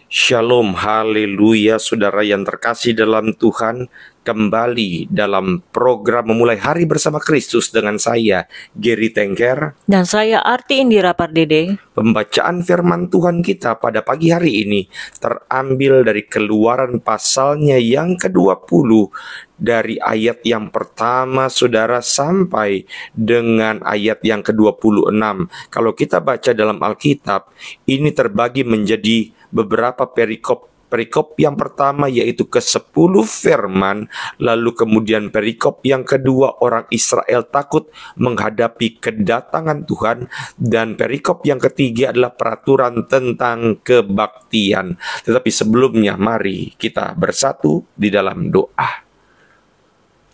Shalom, haleluya, saudara yang terkasih dalam Tuhan. Kembali dalam program Memulai Hari Bersama Kristus dengan saya, Gary Tengker. Dan saya Arti Indira Pardede. Pembacaan firman Tuhan kita pada pagi hari ini terambil dari Keluaran pasalnya yang ke-20, dari ayat yang pertama saudara sampai dengan ayat yang ke-26. Kalau kita baca dalam Alkitab, ini terbagi menjadi beberapa perikop. Perikop yang pertama yaitu ke-10 firman, lalu kemudian perikop yang kedua orang Israel takut menghadapi kedatangan Tuhan, dan perikop yang ketiga adalah peraturan tentang kebaktian. Tetapi sebelumnya mari kita bersatu di dalam doa.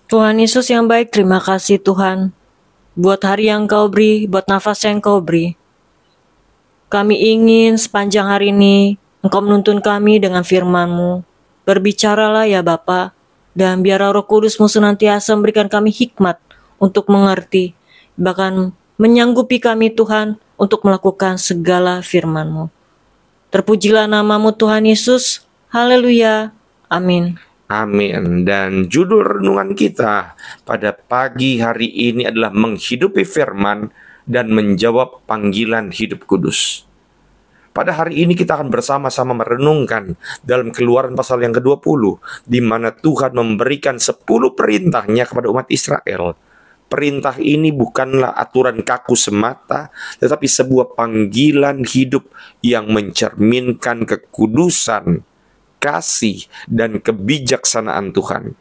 Tuhan Yesus yang baik, terima kasih Tuhan buat hari yang Kau beri, buat nafas yang Kau beri. Kami ingin sepanjang hari ini Engkau menuntun kami dengan firman-Mu. Berbicaralah ya Bapa, dan biar Roh Kudus-Mu senantiasa memberikan kami hikmat untuk mengerti, bahkan menyanggupi kami Tuhan untuk melakukan segala firman-Mu. Terpujilah nama-Mu Tuhan Yesus. Haleluya. Amin. Amin. Dan judul renungan kita pada pagi hari ini adalah menghidupi firman dan menjawab panggilan hidup kudus. Pada hari ini kita akan bersama-sama merenungkan dalam Keluaran pasal yang ke-20, di mana Tuhan memberikan 10 perintahnya kepada umat Israel. Perintah ini bukanlah aturan kaku semata, tetapi sebuah panggilan hidup yang mencerminkan kekudusan, kasih, dan kebijaksanaan Tuhan.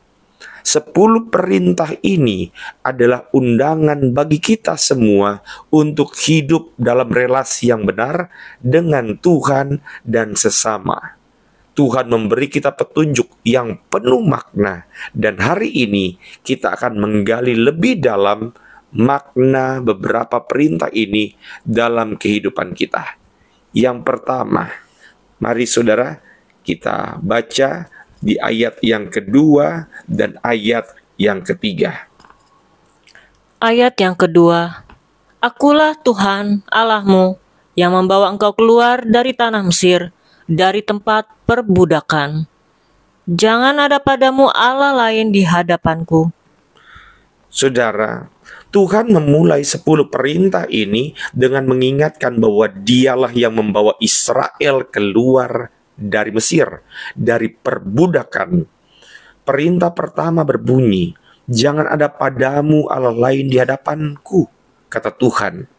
10 perintah ini adalah undangan bagi kita semua untuk hidup dalam relasi yang benar dengan Tuhan dan sesama. Tuhan memberi kita petunjuk yang penuh makna, dan hari ini kita akan menggali lebih dalam makna beberapa perintah ini dalam kehidupan kita. Yang pertama, mari saudara kita baca di ayat yang kedua dan ayat yang ketiga. Ayat yang kedua, Akulah Tuhan Allahmu yang membawa engkau keluar dari tanah Mesir, dari tempat perbudakan. Jangan ada padamu Allah lain di hadapanku. Saudara, Tuhan memulai 10 perintah ini dengan mengingatkan bahwa Dialah yang membawa Israel keluar dari Mesir, dari perbudakan. Perintah pertama berbunyi, jangan ada padamu Allah lain di hadapanku, kata Tuhan.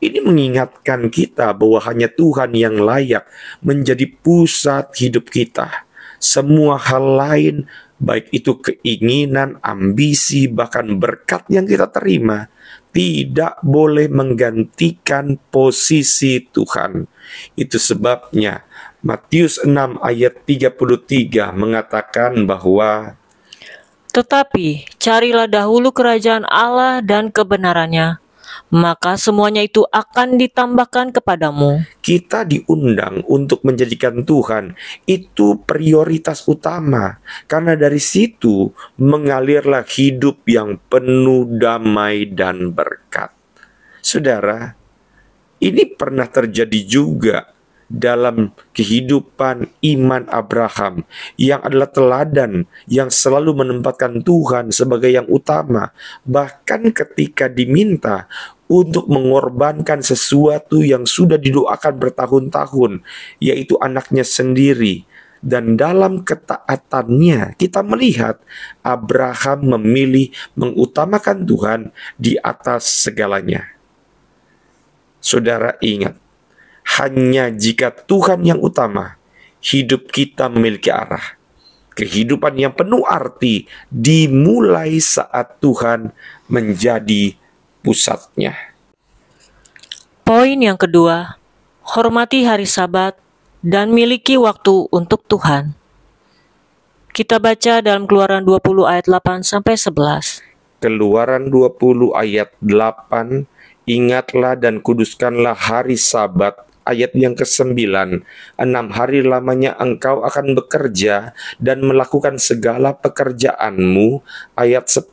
Ini mengingatkan kita bahwa hanya Tuhan yang layak menjadi pusat hidup kita. Semua hal lain, baik itu keinginan, ambisi, bahkan berkat yang kita terima, tidak boleh menggantikan posisi Tuhan. Itu sebabnya Matius 6 ayat 33 mengatakan bahwa Tetapi carilah dahulu kerajaan Allah dan kebenarannya, maka semuanya itu akan ditambahkan kepadamu. kita diundang untuk menjadikan Tuhan itu prioritas utama, karena dari situ mengalirlah hidup yang penuh damai dan berkat. Saudara, ini pernah terjadi juga dalam kehidupan iman Abraham, yang adalah teladan yang selalu menempatkan Tuhan sebagai yang utama, bahkan ketika diminta untuk mengorbankan sesuatu yang sudah didoakan bertahun-tahun, yaitu anaknya sendiri. Dan dalam ketaatannya kita melihat Abraham memilih mengutamakan Tuhan di atas segalanya. Saudara ingat, hanya jika Tuhan yang utama, hidup kita memiliki arah. Kehidupan yang penuh arti dimulai saat Tuhan menjadi pusatnya. Poin yang kedua, hormati hari Sabat dan miliki waktu untuk Tuhan. Kita baca dalam Keluaran 20 ayat 8-11. Keluaran 20 ayat 8, ingatlah dan kuduskanlah hari Sabat. Ayat yang ke-9, 6 hari lamanya engkau akan bekerja dan melakukan segala pekerjaanmu. Ayat 10,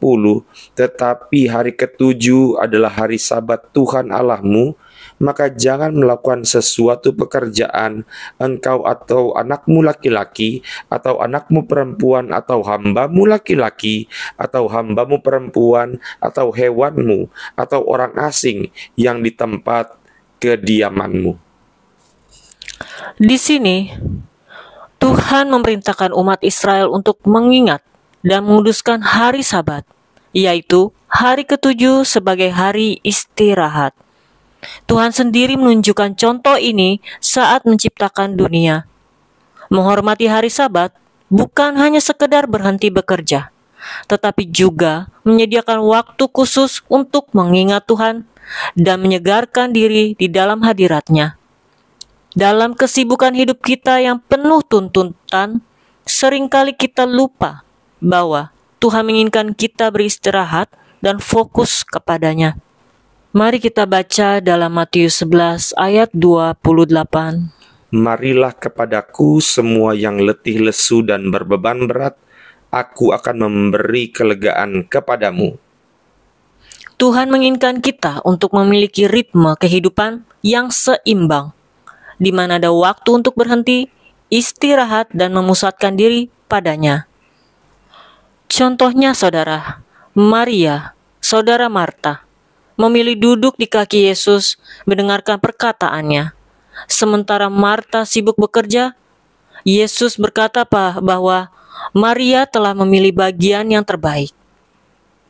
tetapi hari ke-7 adalah hari Sabat Tuhan Allahmu. maka jangan melakukan sesuatu pekerjaan engkau atau anakmu laki-laki, atau anakmu perempuan, atau hambamu laki-laki, atau hambamu perempuan, atau hewanmu, atau orang asing yang di tempat kediamanmu. Di sini, Tuhan memerintahkan umat Israel untuk mengingat dan menguduskan hari Sabat, yaitu hari ketujuh sebagai hari istirahat. Tuhan sendiri menunjukkan contoh ini saat menciptakan dunia. Menghormati hari Sabat bukan hanya sekedar berhenti bekerja, tetapi juga menyediakan waktu khusus untuk mengingat Tuhan dan menyegarkan diri di dalam hadirat-Nya. Dalam kesibukan hidup kita yang penuh tuntutan, seringkali kita lupa bahwa Tuhan menginginkan kita beristirahat dan fokus kepadanya. Mari kita baca dalam Matius 11 ayat 28. Marilah kepadaku semua yang letih lesu dan berbeban berat, aku akan memberi kelegaan kepadamu. Tuhan menginginkan kita untuk memiliki ritme kehidupan yang seimbang, di mana ada waktu untuk berhenti, istirahat, dan memusatkan diri padanya. Contohnya saudara, Maria, saudara Marta, memilih duduk di kaki Yesus mendengarkan perkataannya. Sementara Marta sibuk bekerja, Yesus berkata bahwa Maria telah memilih bagian yang terbaik.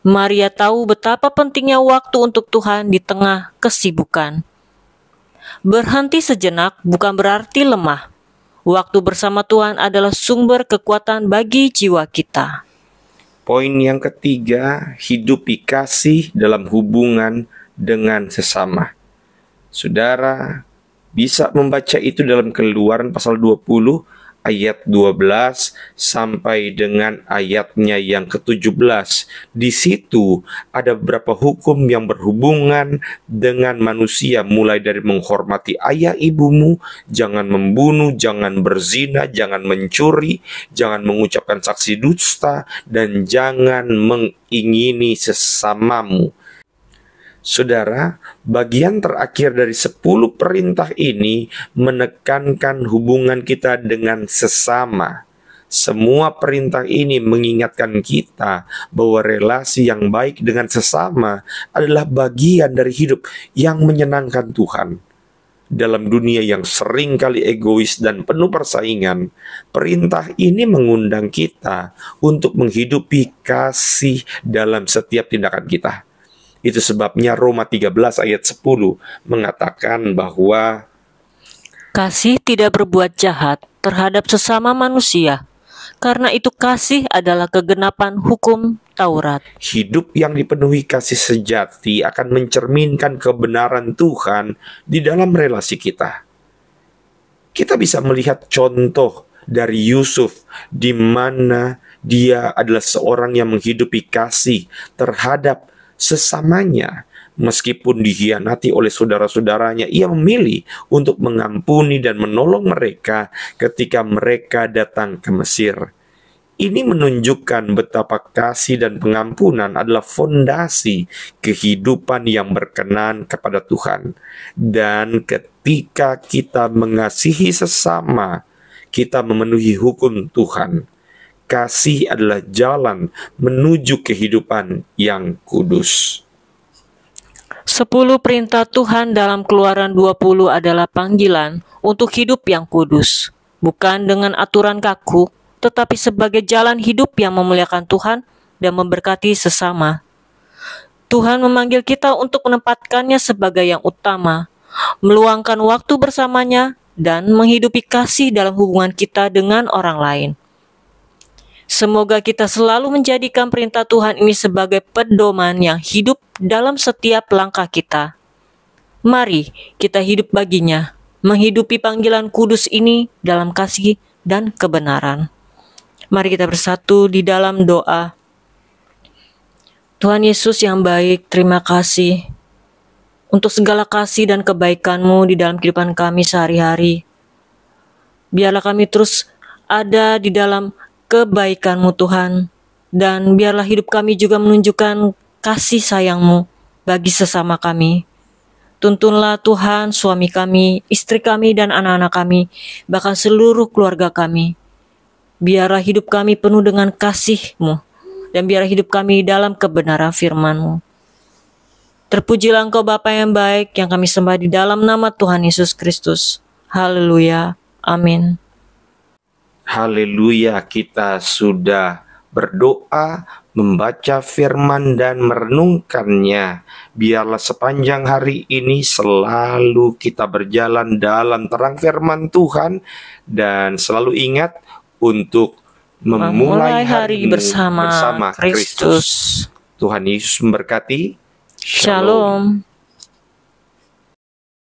Maria tahu betapa pentingnya waktu untuk Tuhan di tengah kesibukan. Berhenti sejenak bukan berarti lemah. Waktu bersama Tuhan adalah sumber kekuatan bagi jiwa kita. Poin yang ketiga, hidupi kasih dalam hubungan dengan sesama. Saudara bisa membaca itu dalam Keluaran pasal 20 ayat 12 sampai dengan ayatnya yang ke-17. Di situ ada beberapa hukum yang berhubungan dengan manusia, mulai dari menghormati ayah ibumu, jangan membunuh, jangan berzina, jangan mencuri, jangan mengucapkan saksi dusta, dan jangan mengingini sesamamu. Saudara, bagian terakhir dari 10 perintah ini menekankan hubungan kita dengan sesama. Semua perintah ini mengingatkan kita bahwa relasi yang baik dengan sesama adalah bagian dari hidup yang menyenangkan Tuhan. Dalam dunia yang sering kali egois dan penuh persaingan, perintah ini mengundang kita untuk menghidupi kasih dalam setiap tindakan kita. Itu sebabnya Roma 13 ayat 10 mengatakan bahwa kasih tidak berbuat jahat terhadap sesama manusia, karena itu kasih adalah kegenapan hukum Taurat. Hidup yang dipenuhi kasih sejati akan mencerminkan kebenaran Tuhan di dalam relasi kita. Kita bisa melihat contoh dari Yusuf, di mana dia adalah seorang yang menghidupi kasih terhadap sesamanya. Meskipun dikhianati oleh saudara-saudaranya, ia memilih untuk mengampuni dan menolong mereka ketika mereka datang ke Mesir. Ini menunjukkan betapa kasih dan pengampunan adalah fondasi kehidupan yang berkenan kepada Tuhan. Dan ketika kita mengasihi sesama, kita memenuhi hukum Tuhan. Kasih adalah jalan menuju kehidupan yang kudus. 10 perintah Tuhan dalam Keluaran 20 adalah panggilan untuk hidup yang kudus, bukan dengan aturan kaku, tetapi sebagai jalan hidup yang memuliakan Tuhan dan memberkati sesama. Tuhan memanggil kita untuk menempatkannya sebagai yang utama, meluangkan waktu bersamanya, dan menghidupi kasih dalam hubungan kita dengan orang lain. Semoga kita selalu menjadikan perintah Tuhan ini sebagai pedoman yang hidup dalam setiap langkah kita. Mari kita hidup baginya, menghidupi panggilan kudus ini dalam kasih dan kebenaran. Mari kita bersatu di dalam doa. Tuhan Yesus yang baik, terima kasih untuk segala kasih dan kebaikan-Mu di dalam kehidupan kami sehari-hari. Biarlah kami terus ada di dalam kebaikan-Mu Tuhan, dan biarlah hidup kami juga menunjukkan kasih sayang-Mu bagi sesama kami. Tuntunlah Tuhan suami kami, istri kami, dan anak-anak kami, bahkan seluruh keluarga kami. Biarlah hidup kami penuh dengan kasih-Mu, dan biarlah hidup kami dalam kebenaran firman-Mu. Terpujilah Engkau Bapa yang baik, yang kami sembah di dalam nama Tuhan Yesus Kristus. Haleluya. Amin. Haleluya, kita sudah berdoa, membaca firman dan merenungkannya. Biarlah sepanjang hari ini selalu kita berjalan dalam terang firman Tuhan dan selalu ingat untuk memulai hari bersama Kristus. Tuhan Yesus memberkati. Shalom.